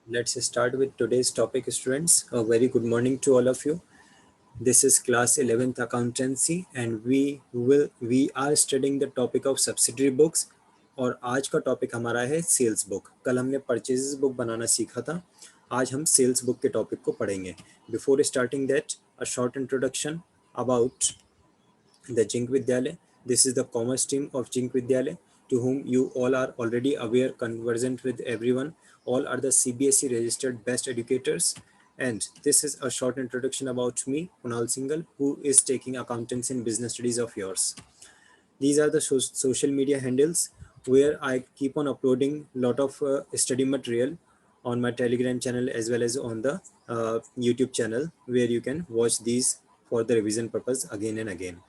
Let's start with today's topic, students. A very good morning to all of you. This is class 11th accountancy and we are studying the topic of subsidiary books. और आज का topic हमारा है sales book. कल हमने purchases book बनाना सीखा था. आज हम सेल्स बुक के टॉपिक को पढ़ेंगे. Before starting that, a short introduction about the Jink Vidyalaya. This is the commerce team of Jink Vidyalaya, to whom you all are already aware, conversant with everyone. All are the CBSE registered best educators. And this is a short introduction about me, Kunal Singhal, who is taking accountants in business studies of yours. These are the social media handles where I keep on uploading lot of study material on my Telegram channel as well as on the YouTube channel, where you can watch these for the revision purpose again and again.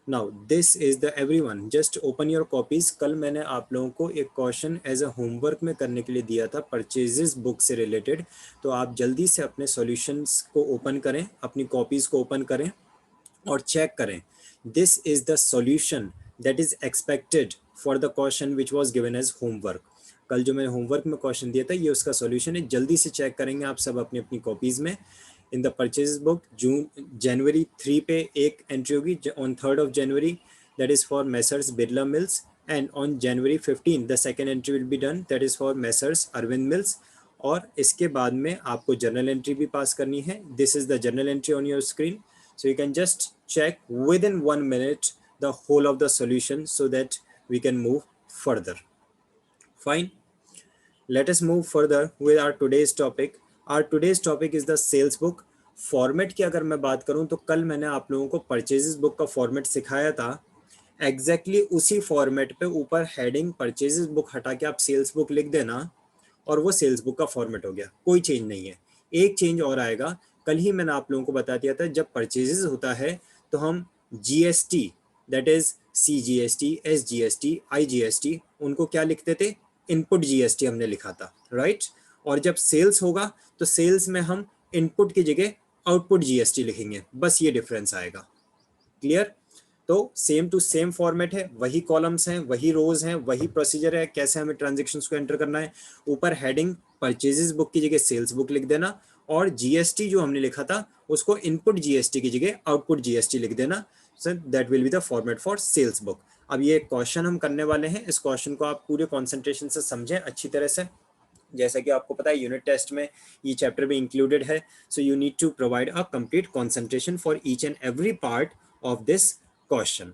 Now this is the everyone just open your copies. कल मैंने आप लोगों को एक question as a homework में करने के लिए दिया था परचेजेस बुक से रिलेटेड. तो आप जल्दी से अपने सॉल्यूशंस को ओपन करें, अपनी कॉपीज को ओपन करें और चेक करें. This is the solution that is expected for the question which was given as homework. कल जो मैंने होमवर्क में क्वेश्चन दिया था ये उसका सॉल्यूशन है. जल्दी से चेक करेंगे आप सब अपनी अपनी कॉपीज में. इन द परचेज बुक जनवरी 3 पे एक एंट्री होगी on 3rd of January, that is for Messrs Birla Mills, and on January 15 the second entry will be done, that is for Messrs Arvind Mills. और इसके बाद में आपको journal entry भी पास करनी है. This is the journal entry on your screen, so you can just check within 1 minute the whole of the solution so that we can move further. Fine, let us move further with our today's topic. Our today's topic is the sales book. Format की अगर मैं बात करूं तो कल मैंने आप लोगों को परचेजेस बुक का फॉर्मेट सिखाया था. एग्जैक्टली उसी फॉर्मेट पे ऊपर हेडिंग परचेजेस बुक हटा के आप सेल्स बुक लिख देना और वो सेल्स बुक का फॉर्मेट हो गया. कोई चेंज नहीं है. एक चेंज और आएगा. कल ही मैंने आप लोगों को बता दिया था जब परचेजेस होता है तो हम GST, that is CGST, SGST, IGST, उनको क्या लिखते थे? इनपुट GST हमने लिखा था, राइट. और जब सेल्स होगा तो सेल्स में हम इनपुट की जगह आउटपुट GST लिखेंगे. बस ये डिफरेंस आएगा. क्लियर? तो सेम टू सेम फॉर्मेट है, वही कॉलम्स हैं, वही रोज हैं, वही प्रोसीजर है कैसे हमें ट्रांजैक्शंस को एंटर करना है. ऊपर हेडिंग परचेजेस बुक की जगह सेल्स बुक लिख देना और GST जो हमने लिखा था उसको इनपुट GST की जगह आउटपुट GST लिख देना. So that will be the format for sales book. अब ये क्वेश्चन हम करने वाले हैं. इस क्वेश्चन को आप पूरे कॉन्सेंट्रेशन से समझें अच्छी तरह से. जैसा कि आपको पता है यूनिट टेस्ट में ये चैप्टर भी इंक्लूडेड है. So you need to provide a complete concentration for each and every part of this question.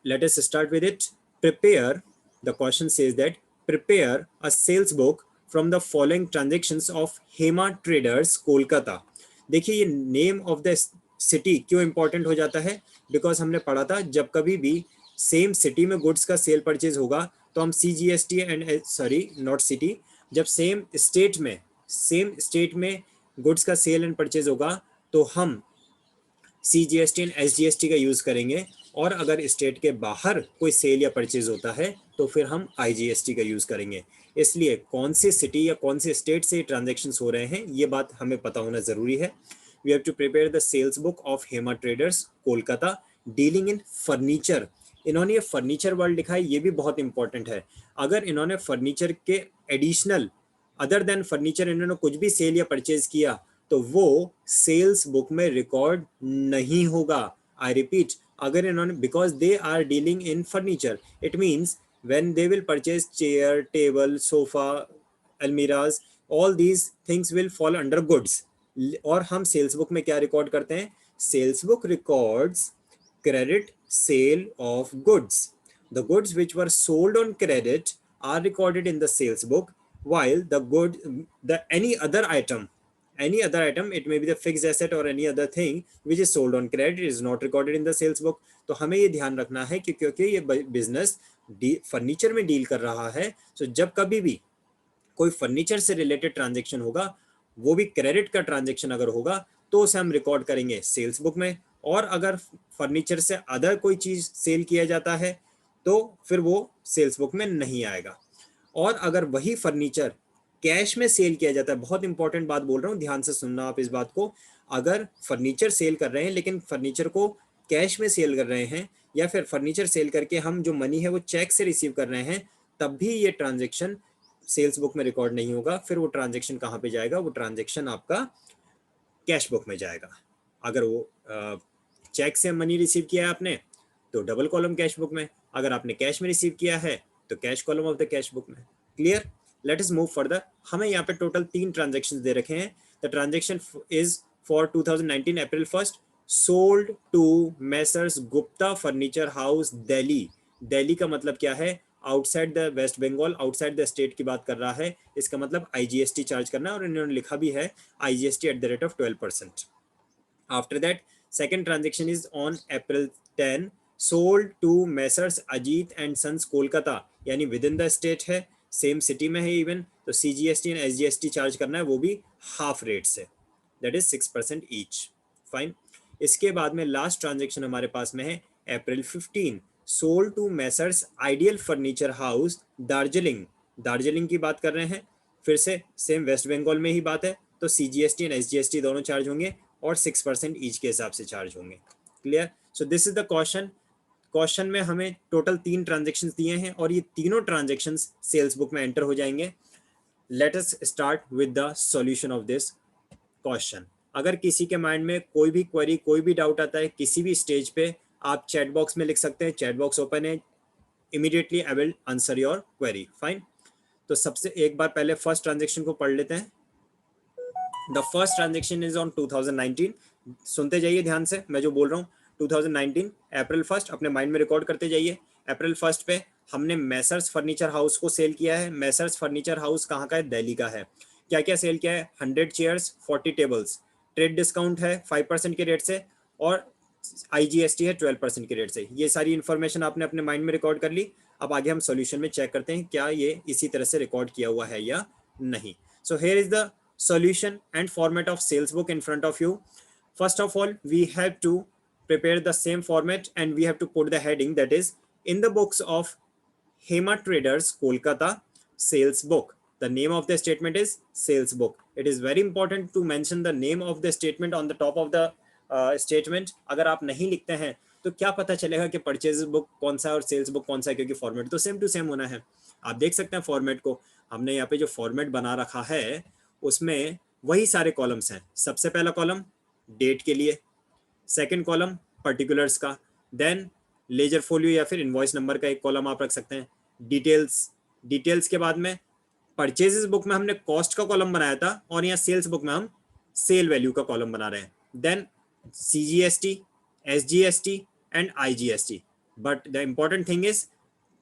Let us start with it. Prepare, the question says that prepare a sales book from the following transactions of Hema Traders Kolkata. देखिए ये name of the city क्यों important हो जाता है? Because हमने पढ़ा था जब कभी भी सेम सिटी में गुड्स का सेल परचेज होगा तो हम CGST एंड नॉट सिटी, जब सेम स्टेट में गुड्स का सेल एंड परचेज होगा तो हम CGST एंड SGST का यूज करेंगे. और अगर स्टेट के बाहर कोई सेल या परचेज होता है तो फिर हम IGST का यूज करेंगे. इसलिए कौन से सिटी या कौन से स्टेट से ट्रांजैक्शंस हो रहे हैं ये बात हमें पता होना जरूरी है. We have to prepare the sales book of Hema traders Kolkata dealing in furniture. इन्होंने ये फर्नीचर वर्ड लिखा है, ये भी बहुत इंपॉर्टेंट है. अगर इन्होंने फर्नीचर के एडिशनल अदर देन फर्नीचर इन्होंने कुछ भी सेल या परचेज किया तो वो सेल्स बुक में रिकॉर्ड नहीं होगा. आई रिपीट, अगर इन्होंने, because they are dealing in furniture, it means when they will purchase chair, table, sofa, almirahs, all these things will fall under goods. और हम सेल्स बुक में क्या रिकॉर्ड करते हैं? Sales book records credit sale of goods. The goods which were sold on credit are recorded in the sales book, while any other item, it may be the fixed asset or any other thing which is sold on credit is not recorded in the sales book. तो हमें ये ध्यान रखना है कि क्योंकि ये business furniture में डील कर रहा है, तो जब कभी भी कोई फर्नीचर से रिलेटेड ट्रांजेक्शन होगा, वो भी क्रेडिट का ट्रांजेक्शन अगर होगा तो उसे हम रिकॉर्ड करेंगे सेल्स बुक में. और अगर फर्नीचर से अदर कोई चीज सेल किया जाता है तो फिर वो सेल्स बुक में नहीं आएगा. और अगर वही फर्नीचर कैश में सेल किया जाता है, बहुत इंपॉर्टेंट बात बोल रहा हूँ, ध्यान से सुनना आप इस बात को. अगर फर्नीचर सेल कर रहे हैं लेकिन फर्नीचर को कैश में सेल कर रहे हैं या फिर फर्नीचर सेल करके हम जो मनी है वो चेक से रिसीव कर रहे हैं, तब भी ये ट्रांजेक्शन सेल्स बुक में रिकॉर्ड नहीं होगा, फिर वो ट्रांजेक्शन कहाँ पे जाएगा, वो ट्रांजेक्शन आपका कैश बुक में जाएगा। अगर वो चेक से मनी रिसीव किया है आपने तो डबल कॉलम कैश बुक में, अगर आपने कैश में रिसीव किया है तो cash column of the cash book में। Clear? Let us move further. हमें यहाँ पे टोटल 3 ट्रांजेक्शन दे रखे हैं। The transaction is for 2019 April 1 sold to messrs Gupta furniture house Delhi. Delhi का मतलब क्या है? Outside the West Bengal, outside the state की बात कर रहा है। इसका मतलब आईजीएसटी चार्ज करना है, और इन्होंने लिखा भी है IGST eight the rate of 12%। After that second transaction is on April 10 sold to Messrs Ajit and Sons Kolkata, यानी विद इन द स्टेट है, सेम सिटी में है इवन, तो सीजीएसटी एंड एसजीएसटी चार्ज करना है, वो भी हाफ रेट से, दैट इज 6% ईच। फाइन। इसके बाद में लास्ट ट्रांजेक्शन हमारे पास में है April 15 sold to Messrs ideal furniture house Darjeeling. Darjeeling की बात कर रहे हैं, फिर से सेम वेस्ट बंगाल में ही बात है, तो सीजीएसटी एंड एसजीएसटी दोनों चार्ज होंगे और 6% ईच के हिसाब से चार्ज होंगे। Clear? So this is the question. Question में हमें टोटल 3 ट्रांजेक्शन्स दिए हैं और ये तीनों ट्रांजेक्शन्स सेल्स बुक में एंटर हो जाएंगे। Let us start with the solution of this question. अगर किसी के माइंड में कोई भी क्वेरी, कोई भी डाउट आता है किसी भी स्टेज पे, आप चैट बॉक्स में लिख सकते हैं। चैट बॉक्स ओपन है, immediately I will answer your query. Fine. तो सबसे एक बार पहले फर्स्ट ट्रांजेक्शन को पढ़ लेते हैं। The first transaction is on 2019। सुनते जाइए ध्यान से मैं जो बोल रहा हूँ। 2019 अप्रैल 1 अपने माइंड में रिकॉर्ड करते जाइए। अप्रैल 1 पे हमने मैसर्स फर्नीचर हाउस को सेल किया है। मैसर्स फर्नीचर हाउस कहाँ का है? दिल्ली का है। क्या क्या सेल किया है? 100 चेयर्स, 40 टेबल्स, ट्रेड डिस्काउंट है 5% के रेट से, और आईजीएसटी है 12% के रेट से। ये सारी इन्फॉर्मेशन आपने अपने माइंड में रिकॉर्ड कर ली। अब आगे हम सॉल्यूशन में चेक करते हैं क्या ये इसी तरह से रिकॉर्ड किया हुआ है या नहीं। सो here is the solution and format of sales book in front of you. First of all, we have to prepare the same format and we have to put the heading, that is in the books of Hema Traders Kolkata sales book. The name of the statement is sales book. It is very important to mention the name of the statement on the top of the statement. अगर आप नहीं लिखते हैं तो क्या पता चलेगा कि परचेज बुक कौन सा है और सेल्स बुक कौन सा है, क्योंकि फॉर्मेट तो सेम टू सेम होना है। आप देख सकते हैं फॉर्मेट को, हमने यहाँ पे जो फॉर्मेट बना रखा है उसमें वही सारे कॉलम्स हैं। सबसे पहला कॉलम डेट के लिए, सेकंड कॉलम पर्टिकुलर्स का, देन लेजर फोलियो या फिर इनवॉइस नंबर का एक कॉलम आप रख सकते हैं, डिटेल्स के बाद में परचेजेस बुक में हमने कॉस्ट का कॉलम बनाया था और यहाँ सेल्स बुक में हम सेल वैल्यू का कॉलम बना रहे हैं, then CGST, SGST and IGST. But the important thing is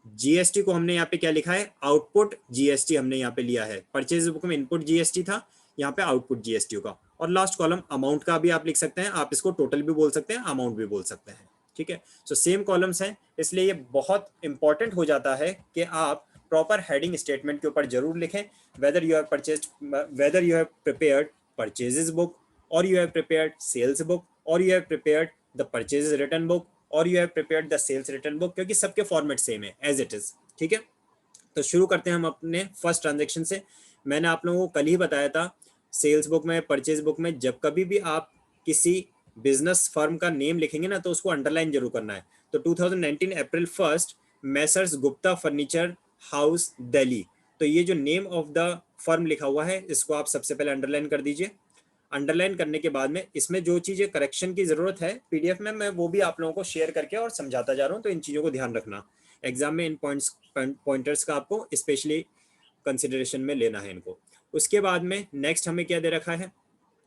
GST को हमने यहाँ पे क्या लिखा है? आउटपुट जीएसटी हमने यहाँ पे लिया है। परचेज बुक में इनपुट जीएसटी था, यहाँ पे आउटपुट जीएसटी होगा। और लास्ट कॉलम अमाउंट का भी आप लिख सकते हैं, आप इसको टोटल भी बोल सकते हैं, अमाउंट भी बोल सकते हैं। ठीक है, सो सेम कॉलम्स हैं, इसलिए ये बहुत इंपॉर्टेंट हो जाता है कि आप प्रॉपर हेडिंग स्टेटमेंट के ऊपर जरूर लिखें, whether you have prepared purchases book और you have prepared sales book और you have prepared the purchases return book और you have prepared the sales return book, क्योंकि सबके फॉर्मेट सेम है एज इट इज। ठीक है, तो शुरू करते हैं हम अपने फर्स्ट ट्रांजेक्शन से। मैंने आप लोगों को कल ही बताया था, सेल्स बुक में, परचेज बुक में जब कभी भी आप किसी बिजनेस फर्म का नेम लिखेंगे ना तो उसको अंडरलाइन जरूर करना है। तो 2019 April 1 Messrs Gupta furniture house Delhi, तो ये जो नेम ऑफ द फर्म लिखा हुआ है इसको आप सबसे पहले अंडरलाइन कर दीजिए। अंडरलाइन करने के बाद में इसमें जो चीज़ें करेक्शन की ज़रूरत है पीडीएफ में, मैं वो भी आप लोगों को शेयर करके और समझाता जा रहा हूँ, तो इन चीज़ों को ध्यान रखना। एग्जाम में इन पॉइंटर्स का आपको स्पेशली कंसिडरेशन में लेना है इनको। उसके बाद में नेक्स्ट हमें क्या दे रखा है,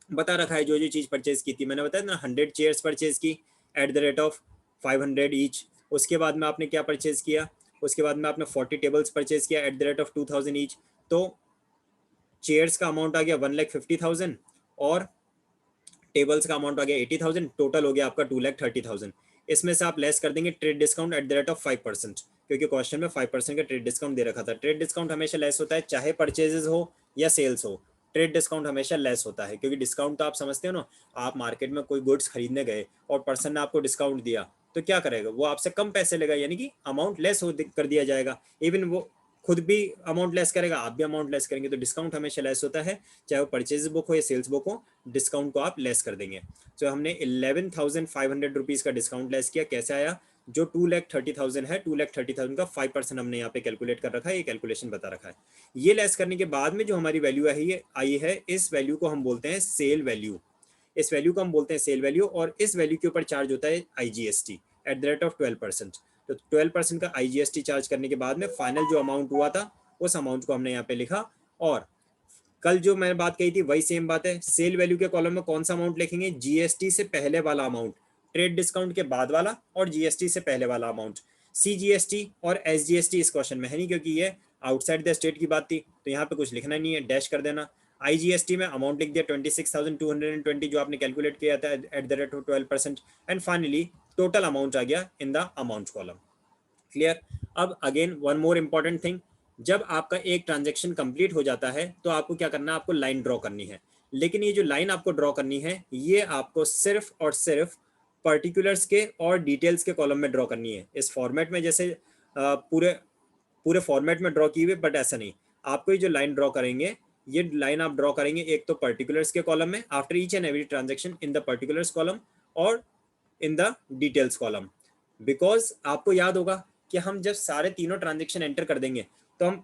बता रखा है जो जो चीज़ परचेज की थी। मैंने बताया ना 100 चेयर्स परचेज की eight the rate of 500 each. उसके बाद में आपने क्या परचेज किया? उसके बाद में आपने 40 टेबल्स परचेज किया eight the rate of 2000 each. तो चेयर्स का अमाउंट आ गया 1,50,000 और टेबल्स का अमाउंट आ गया 80,000, टोटल हो गया आपका 2,30,000। इसमें से आप लेस कर देंगे trade discount at the rate of 5%, क्योंकि क्वेश्चन में 5% का ट्रेड डिस्काउंट दे रखा था। ट्रेड डिस्काउंट हमेशा लेस होता है, चाहे परचेजेस हो या सेल्स हो, ट्रेड डिस्काउंट हमेशा लेस होता है, क्योंकि डिस्काउंट तो आप समझते हो ना, आप मार्केट में कोई गुड्स खरीदने गए और पर्सन ने आपको डिस्काउंट दिया तो क्या करेगा? वो आपसे कम पैसे लेगा, यानी कि अमाउंट लेस हो कर दिया जाएगा। इवन वो खुद भी अमाउंट लेस करेगा, आप भी अमाउंट लेस करेंगे, तो डिस्काउंट हमेशा लेस होता है, चाहे वो परचेज बुक हो या सेल्स बुक हो, डिस्काउंट को आप लेस कर देंगे। तो हमने 11,500 रुपीज़ का डिस्काउंट लेस किया। कैसे आया? जो 2,30,000 है, 2,30,000 का 5% हमने यहाँ पे कैलकुलेट कर रखा है, ये कैलकुलेशन बता रखा है। ये लेस करने के बाद में जो हमारी वैल्यू आई है, इस वैल्यू को हम बोलते हैं सेल वैल्यू। इस वैल्यू को हम बोलते हैं सेल वैल्यू, और इस वैल्यू के ऊपर चार्ज होता है IGST eight the rate of 12%। तो 12% का IGST चार्ज करने के बाद में फाइनल जो अमाउंट हुआ था उस अमाउंट को हमने यहाँ पे लिखा। और कल जो मैंने बात कही थी वही सेम बात है, सेल वैल्यू के कॉलम में कौन सा अमाउंट लिखेंगे, GST से पहले वाला अमाउंट, ट्रेड डिस्काउंट के बाद वाला, और GST से पहले वाला अमाउंट। CGST और SGST इस क्वेश्चन में है नहीं, क्योंकि ये आउटसाइड द स्टेट की बात थी, तो यहाँ पे कुछ लिखना नहीं है, डैश कर देना। IGST में अमाउंट लिख दिया 26,220 जो आपने कैलकुलेट किया था at the rate of 12%। And finally total amount आ गया in the amount column. Clear. अब again one more important thing, जब आपका एक ट्रांजेक्शन कंप्लीट हो जाता है तो आपको क्या करना है, आपको लाइन ड्रॉ करनी है। लेकिन ये जो लाइन आपको ड्रॉ करनी है, ये आपको सिर्फ और सिर्फ पर्टिकुलर्स के और डिटेल्स के कॉलम में ड्रॉ करनी है। इस फॉर्मेट में जैसे पूरे पूरे फॉर्मेट में ड्रॉ की हुई, बट ऐसा नहीं। आपको ये जो लाइन ड्रॉ करेंगे, ये लाइन आप ड्रॉ करेंगे एक तो पर्टिकुलर्स के कॉलम में after each and every transaction in the particulars column, और in the details column. Because आपको याद होगा कि हम जब सारे तीनों ट्रांजेक्शन एंटर कर देंगे तो हम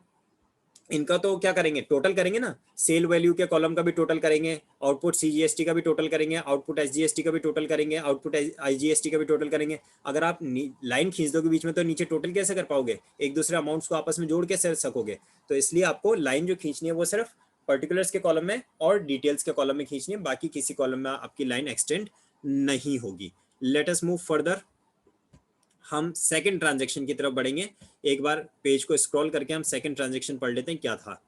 इनका तो क्या करेंगे, टोटल करेंगे ना। सेल वैल्यू के कॉलम का भी टोटल करेंगे, आउटपुट CGST का भी टोटल करेंगे, आउटपुट SGST का भी टोटल करेंगे, आउटपुट IGST का भी टोटल करेंगे। अगर आप लाइन खींच दोगे बीच में तो नीचे टोटल कैसे कर पाओगे, एक दूसरे अमाउंट्स को आपस में जोड़ कैसे सकोगे। तो इसलिए आपको लाइन जो खींचनी है वो सिर्फ पर्टिकुलर्स के कॉलम में और डिटेल्स के कॉलम में खींचनी है, बाकी किसी कॉलम में आपकी लाइन एक्सटेंड नहीं होगी। Late us move further. हम सेकंड ट्रांजैक्शन की तरफ बढ़ेंगे। एक बार पेज को स्क्रॉल करके हम सेकंड ट्रांजैक्शन पढ़ लेते हैं क्या था।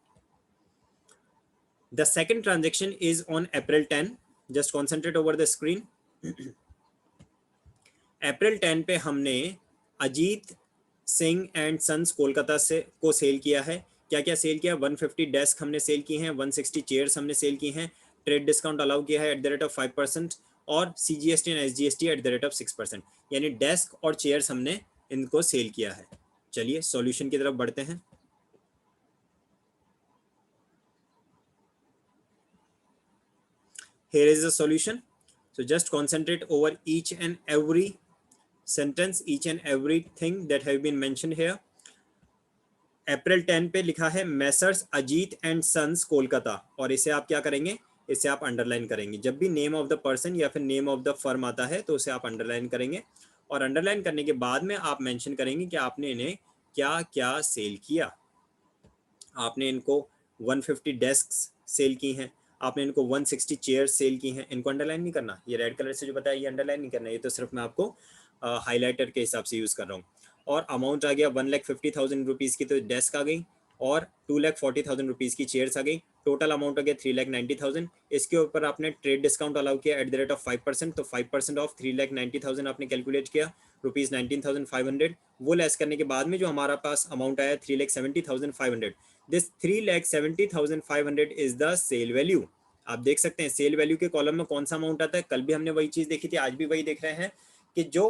The second transaction is on April 10। Just concentrate over the screen. April 10 पे हमने अजीत सिंह एंड सन्स कोलकाता से को सेल किया है। क्या क्या सेल किया, 150 डेस्क हमने सेल की हैं, 160 चेयर्स हमने सेल की हैं, ट्रेड डिस्काउंट अलाउ किया है एट द रेट ऑफ 5%, और CGST and SGST at the rate of 6%। यानी डेस्क और चेयर्स हमने इनको सेल किया है। चलिए सॉल्यूशन की तरफ बढ़ते हैं। Here is the solution. So just concentrate over each and every sentence, each and everything that have been mentioned here. April 10 पे लिखा है Messrs Ajit and sons Kolkata, और इसे आप क्या करेंगे, इसे आप अंडरलाइन करेंगे। जब भी नेम ऑफ द पर्सन या फिर नेम ऑफ द फर्म आता है तो उसे आप अंडरलाइन करेंगे, और अंडरलाइन करने के बाद में आप मेंशन करेंगे कि आपने इन्हें क्या क्या सेल किया। आपने इनको 150 डेस्क सेल की हैं, आपने इनको 160 चेयर्स सेल की हैं। इनको अंडरलाइन नहीं करना, ये रेड कलर से जो बताया ये अंडरलाइन नहीं करना, ये तो सिर्फ मैं आपको हाईलाइटर के हिसाब से यूज़ कर रहा हूँ। और अमाउंट आ गया 1,50,000 रुपीज़ की तो डेस्क आ गई, और 2,40,000 रुपीज़ की चेयर्स आ गई। टोटल अमाउंट आ गया 3,90,000। इसके ऊपर आपने ट्रेड डिस्काउंट अलाउ किया एट द रेट ऑफ 5%, तो 5% ऑफ 3,90,000 आपने कैलकुलेट किया, ₹19,500। वो लेस करने के बाद में जो हमारा पास अमाउंट आया 3,70,500। This 3,70,500 is the sale value. आप देख सकते हैं सेल वैल्यू के कॉलम में कौन सा अमाउंट आता है। कल भी हमने वही चीज देखी थी, आज भी वही देख रहे हैं कि जो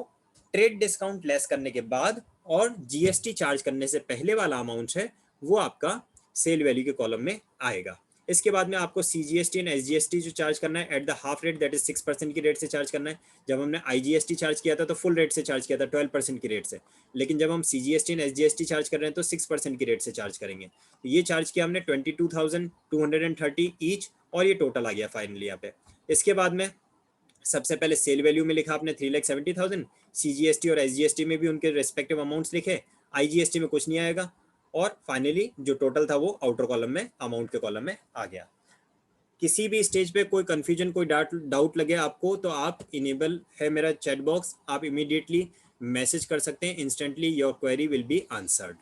ट्रेड डिस्काउंट लेस करने के बाद और GST चार्ज करने से पहले वाला अमाउंट है वो आपका सेल वैल्यू के कॉलम में आएगा। इसके बाद में आपको CGST एंड SGST जो चार्ज करना है at the half rate, that is 6% की रेट से चार्ज करना है। जब हमने IGST चार्ज किया था तो फुल रेट से चार्ज किया था 12% की रेट से, लेकिन जब हम CGST एंड SGST चार्ज कर रहे हैं तो 6% की रेट से चार्ज करेंगे। तो ये चार्ज किया हमने 22,230 ईच, और ये टोटल आ गया फाइनली यहाँ पे। इसके बाद में सबसे पहले सेल वैल्यू में लिखा आपने 3,70,000, CGST और SGST में भी उनके रेस्पेक्टिव अमाउंट्स लिखे, IGST में कुछ नहीं आएगा, और फाइनली जो टोटल था वो आउटर कॉलम में अमाउंट के कॉलम में आ गया। किसी भी स्टेज पे कोई कंफ्यूजन कोई डाउट लगे आपको तो आप इनेबल है मेरा चैट बॉक्स, आप इमीडिएटली मैसेज कर सकते हैं, instantly your query will be answered.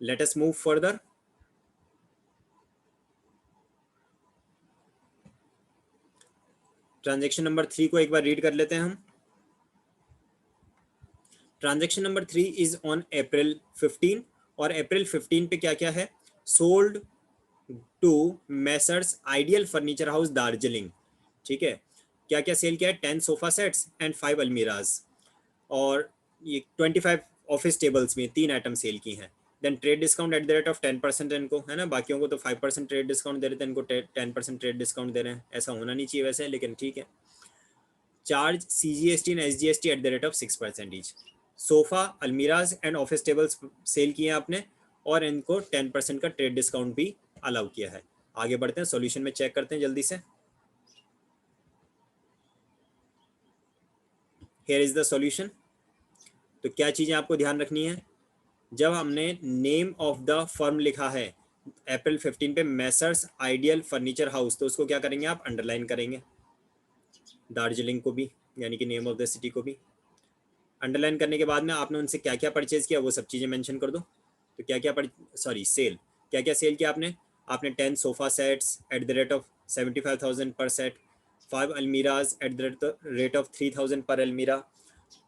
Let us move further. Transaction number 3 को एक बार रीड कर लेते हैं हम। Transaction number 3 is on April 15, और April 15 पे क्या क्या है, sold to Messrs ideal furniture house Darjeeling. ठीक है, क्या क्या सेल किया है, 10 सोफा सेट्स एंड 5 अलमीराज, और ये 25 ऑफिस टेबल्स में 3 आइटम सेल की हैं। Then trade discount at the rate of 10% इनको है ना, बाकियों को तो 5% ट्रेड डिस्काउंट दे रहे थे, इनको 10% ट्रेड डिस्काउंट दे रहे हैं। ऐसा होना नहीं चाहिए वैसे, लेकिन ठीक है। Charge CGST and SGST at the rate of 6% each. Sofa, almirahs and office tables sale किए हैं आपने, और इनको 10% का ट्रेड डिस्काउंट भी अलाउ किया है। आगे बढ़ते हैं, सॉल्यूशन में चेक करते हैं जल्दी से। Here is the solution. तो क्या चीज़ें आपको ध्यान रखनी है, जब हमने नेम ऑफ द फर्म लिखा है अप्रैल 15 पे, मैसर्स आइडियल फर्नीचर हाउस, तो उसको क्या करेंगे आप, अंडरलाइन करेंगे। दार्जिलिंग को भी, यानी कि नेम ऑफ द सिटी को भी अंडरलाइन करने के बाद में आपने उनसे क्या क्या परचेज किया वो सब चीज़ें मेंशन कर दो। तो क्या क्या सेल, क्या क्या सेल किया आपने। आपने 10 sofa sets eight the rate of 75,000 पर set, 5 almirahs eight the rate of 3,000 पर अलमीरा,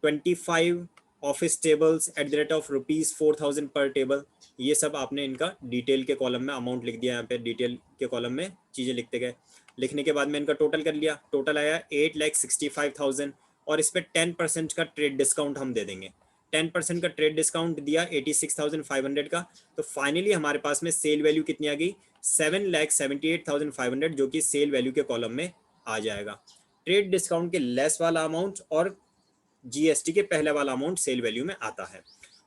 25 office tables eight the rate of ₹4,000 पर टेबल। ये सब आपने इनका डिटेल के कॉलम में अमाउंट लिख दिया, यहाँ पे डिटेल के कॉलम में चीज़ें लिखते गए। लिखने के बाद में इनका टोटल कर लिया, टोटल आया 8,65,000, और इस पर 10% का ट्रेड डिस्काउंट हम दे देंगे। 10% का ट्रेड डिस्काउंट दिया 86,500 का, तो फाइनली हमारे पास में सेल वैल्यू कितनी आ गई, 7,78,500, जो कि सेल वैल्यू के कॉलम में आ जाएगा। ट्रेड डिस्काउंट के लेस वाला अमाउंट और जीएसटी के पहले वाला अमाउंट सेल वैल्यू में आता है।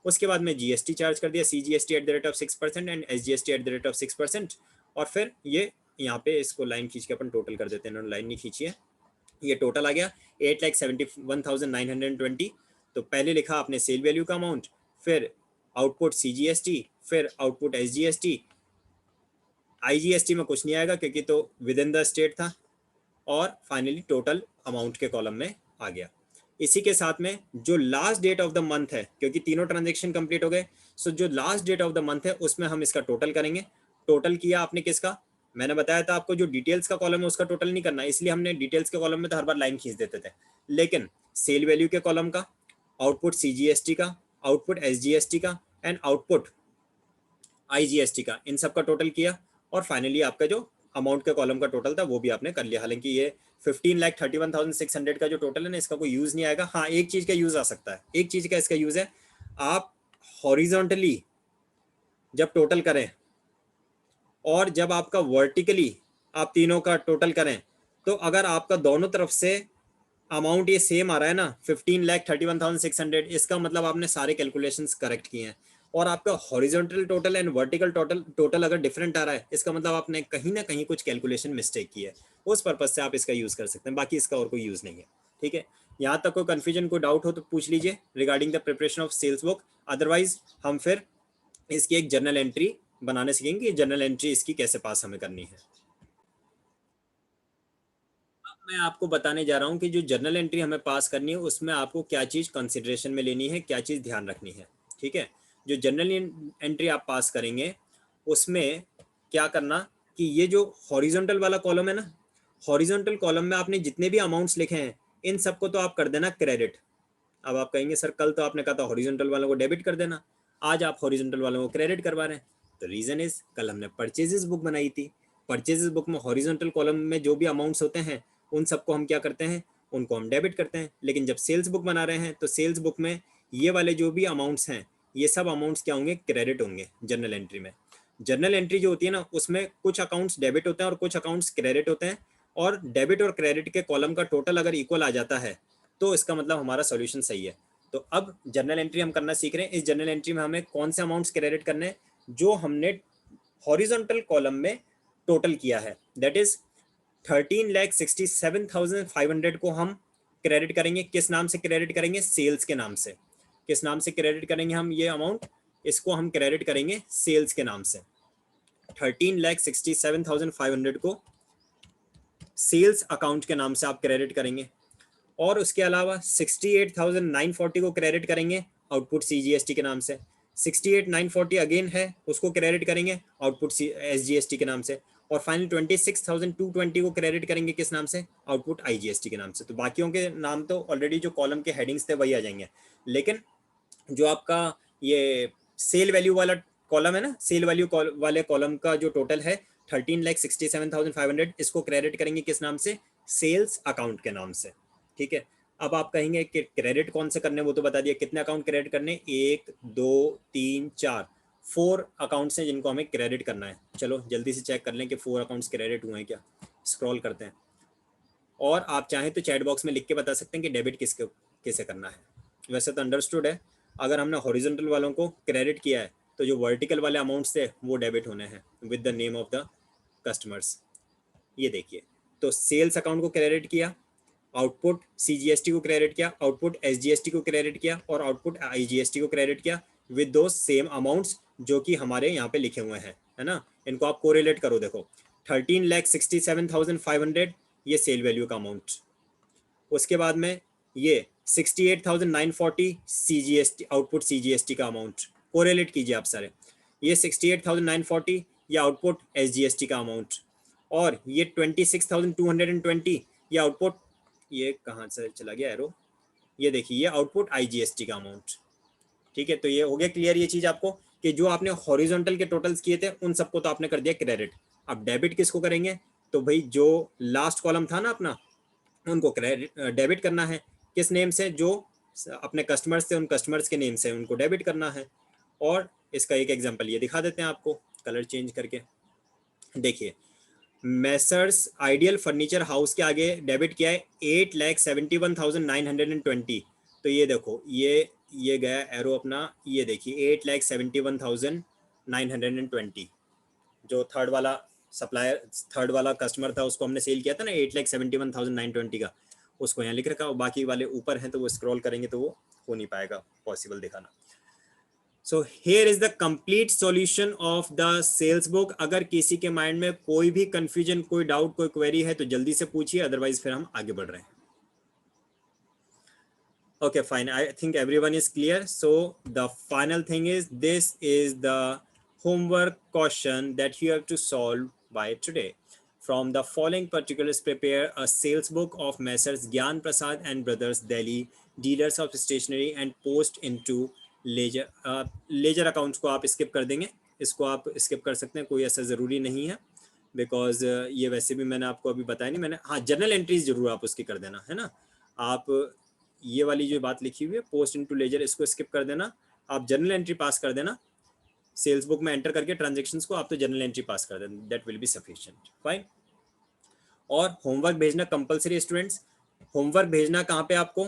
उसके बाद में जीएसटी चार्ज कर दिया, CGST eight the rate of 6% and SGST at the rate of 6%, और फिर ये यहाँ पे इसको लाइन खींच के अपन टोटल कर देते हैं, इन्होंने लाइन नहीं खींची है। ये टोटल आ गया 8,71,920। तो पहले लिखा आपने सेल वैल्यू का अमाउंट, फिर आउटपुट CGST, फिर आउटपुट SGST। IGST में कुछ नहीं आएगा क्योंकि तो विद इन द स्टेट था, और फाइनली टोटल अमाउंट के कॉलम में आ गया। इसी के साथ में जो last date of the month है, क्योंकि तीनों ट्रांजेक्शन कंप्लीट हो गए, सो जो last date of the month है उसमें हम इसका टोटल करेंगे। टोटल किया आपने किसका, मैंने बताया था आपको जो डिटेल्स का कॉलम है उसका टोटल नहीं करना, इसलिए हमने डिटेल्स के कॉलम में तो हर बार लाइन खींच देते थे, लेकिन सेल वैल्यू के कॉलम का, आउटपुट CGST का, आउटपुट SGST का एंड आउटपुट IGST का, इन सब का टोटल किया, और फाइनली आपका जो अमाउंट के कॉलम का टोटल था वो भी आपने कर लिया। हालांकि ये 15,31,600 का जो टोटल है ना, इसका कोई यूज नहीं आएगा। हाँ, एक चीज का यूज आ सकता है, एक चीज का इसका यूज है, आप हॉरिजॉन्टली जब टोटल करें और जब आपका वर्टिकली आप तीनों का टोटल करें, तो अगर आपका दोनों तरफ से अमाउंट ये सेम आ रहा है ना, 15,31,600, इसका मतलब आपने सारे कैलकुलेशंस करेक्ट किए हैं। और आपका horizontal total and vertical total अगर डिफरेंट आ रहा है, इसका मतलब आपने कहीं ना कहीं कुछ कैलकुलेशन मिस्टेक की है। उस पर्पज से आप इसका यूज कर सकते हैं, बाकी इसका और कोई यूज नहीं है। ठीक है, यहाँ तक कोई कन्फ्यूजन, कोई डाउट हो तो पूछ लीजिए regarding the preparation of sales book. Otherwise हम फिर इसकी एक जर्नल एंट्री बनाने सीखेंगे कि जर्नल एंट्री इसकी कैसे पास हमें करनी है। मैं आपको बताने जा रहा हूँ कि जो जर्नल एंट्री हमें पास करनी है उसमें आपको क्या चीज़ कंसिडरेशन में लेनी है, क्या चीज़ ध्यान रखनी है। ठीक है, जो जर्नल एंट्री आप पास करेंगे उसमें क्या करना कि ये जो हॉरिजॉन्टल वाला कॉलम है ना, हॉरिजॉन्टल कॉलम में आपने जितने भी अमाउंट्स लिखे हैं इन सबको तो आप कर देना क्रेडिट। अब आप कहेंगे सर कल तो आपने कहा था हॉरिजॉन्टल वालों को डेबिट कर देना, आज आप हॉरिजॉन्टल वालों को क्रेडिट करवा रहे हैं। तो रीज़न इज, कल हमने परचेजेस बुक बनाई थी, परचेजेस बुक में हॉरिजॉन्टल कॉलम में जो भी अमाउंट्स होते हैं उन सबको हम क्या करते हैं, उनको हम डेबिट करते हैं। लेकिन जब सेल्स बुक बना रहे हैं तो सेल्स बुक में ये वाले जो भी अमाउंट्स हैं ये सब अमाउंट्स क्या होंगे, क्रेडिट होंगे जर्नल एंट्री में। जर्नल एंट्री जो होती है ना उसमें कुछ अकाउंट्स डेबिट होते हैं और कुछ अकाउंट्स क्रेडिट होते हैं, और डेबिट और क्रेडिट के कॉलम का टोटल अगर इक्वल आ जाता है तो इसका मतलब हमारा सॉल्यूशन सही है। तो अब जर्नल एंट्री हम करना सीख रहे हैं। इस जर्नल एंट्री में हमें कौन से अमाउंट्स क्रेडिट करने हैं, जो हमने हॉरिजॉन्टल कॉलम में टोटल किया है, दैट इज 13,67,500 को हम क्रेडिट करेंगे। किस नाम से क्रेडिट करेंगे, सेल्स के नाम से। किस नाम से क्रेडिट करेंगे हम ये अमाउंट, इसको हम क्रेडिट करेंगे सेल्स के नाम से। 13,67,500 को सेल्स अकाउंट के नाम से आप क्रेडिट करेंगे, और उसके अलावा 68,940 को क्रेडिट करेंगे आउटपुट CGST के नाम से। 68,940 अगेन है, उसको क्रेडिट करेंगे आउटपुट SGST के नाम से। और फाइनल 26,220 को क्रेडिट करेंगे किस नाम से, आउटपुट IGST के नाम से। तो बाकियों के नाम तो ऑलरेडी जो कॉलम के हेडिंग्स थे वही आ जाएंगे, लेकिन जो आपका ये सेल वैल्यू वाला कॉलम है ना, सेल वैल्यू वाले कॉलम का जो टोटल है 13,67,500, इसको क्रेडिट करेंगे किस नाम से, सेल्स अकाउंट के नाम से। ठीक है, अब आप कहेंगे कि क्रेडिट कौन से करने, वो तो बता दिया कितने अकाउंट क्रेडिट करने, 1 2 3 4, 4 अकाउंट्स हैं जिनको हमें क्रेडिट करना है। चलो जल्दी से चेक कर लें कि 4 अकाउंट्स क्रेडिट हुए हैं क्या, स्क्रॉल करते हैं। और आप चाहें तो चैट बॉक्स में लिख के बता सकते हैं कि डेबिट किसके कैसे करना है। वैसे तो अंडरस्टूड है। अगर हमने हॉरिजॉन्टल वालों को क्रेडिट किया है तो जो वर्टिकल वाले अमाउंट्स थे वो डेबिट होने हैं with the name of the customers. ये देखिए, तो सेल्स अकाउंट को क्रेडिट किया, आउटपुट सीजीएसटी को क्रेडिट किया, आउटपुट एसजीएसटी को क्रेडिट किया और आउटपुट आईजीएसटी को क्रेडिट किया विद दो सेम अमाउंट्स जो कि हमारे यहाँ पे लिखे हुए हैं, है ना। इनको आप कोरिलेट करो, देखो 13,67,500 ये सेल वैल्यू का अमाउंट, उसके बाद में ये 68,940 सीजीएसटी आउटपुट सीजीएसटी का अमाउंट, कोरिलेट कीजिए आप सारे। ये 68,940 ये आउटपुट एसजीएसटी का अमाउंट, और ये 26,220 ये आउटपुट, ये कहाँ से चला गया एरो, ये देखिए ये आउटपुट आईजीएसटी का अमाउंट। ठीक है, तो ये हो गया क्लियर ये चीज आपको कि जो आपने हॉरिजॉन्टल के टोटल्स किए थे उन सबको तो आपने कर दिया क्रेडिट। अब डेबिट किसको करेंगे, तो भाई जो लास्ट कॉलम था ना अपना, उनको क्रेडिट डेबिट करना है। किस नेम से, जो अपने कस्टमर्स थे उन कस्टमर्स के नेम से उनको डेबिट करना है। और इसका एक एग्जांपल ये दिखा देते हैं आपको कलर चेंज करके। देखिए, मेसर्स आइडियल फर्नीचर हाउस के आगे डेबिट किया है 8,71,920। तो ये देखो ये गया एरो अपना, ये देखिए 8,71,920 जो थर्ड वाला सप्लायर, थर्ड वाला कस्टमर था उसको हमने सेल किया था ना 8,71,920 का, उसको यहाँ लिख रखा। और बाकी वाले ऊपर हैं तो वो स्क्रॉल करेंगे तो वो हो नहीं पाएगा पॉसिबल दिखाना। So here is the complete solution of the sales book. अगर किसी के माइंड में कोई भी कंफ्यूजन, कोई डाउट, कोई क्वेरी है तो जल्दी से पूछिए, अदरवाइज फिर हम आगे बढ़ रहे हैं। Okay, fine. I think everyone is clear. So the final thing is, this is the homework question that you have to solve by today. From the following particulars, prepare a sales book of Messrs. Gyan Prasad and Brothers, Delhi, dealers of stationery, and post into ledger. Ledger accounts को आप skip कर देंगे, इसको आप skip कर सकते हैं, कोई ऐसा ज़रूरी नहीं है, बिकॉज ये वैसे भी मैंने आपको अभी बताया नहीं। मैंने हाँ जर्नल एंट्रीज जरूर आप उसकी कर देना, है ना। आप ये वाली जो बात लिखी हुई है पोस्ट इनटू लेजर, इसको स्किप कर देना, आप जर्नल एंट्री पास कर देना। सेल्स बुक में एंटर करके ट्रांजैक्शंस को आप तो जर्नल एंट्री पास कर देना, that will be sufficient, fine. और होमवर्क भेजना कंपलसरी स्टूडेंट्स। होमवर्क भेजना कहाँ पे आपको,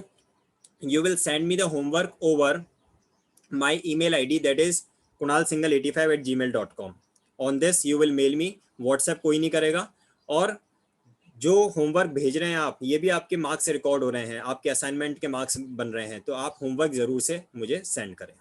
you will send me the homework over my email ID, that is kunalsinghal85@gmail.com. on this you will mail me, WhatsApp कोई नहीं करेगा। और जो होमवर्क भेज रहे हैं आप, ये भी आपके मार्क्स रिकॉर्ड हो रहे हैं, आपके असाइनमेंट के मार्क्स बन रहे हैं, तो आप होमवर्क जरूर से मुझे सेंड करें।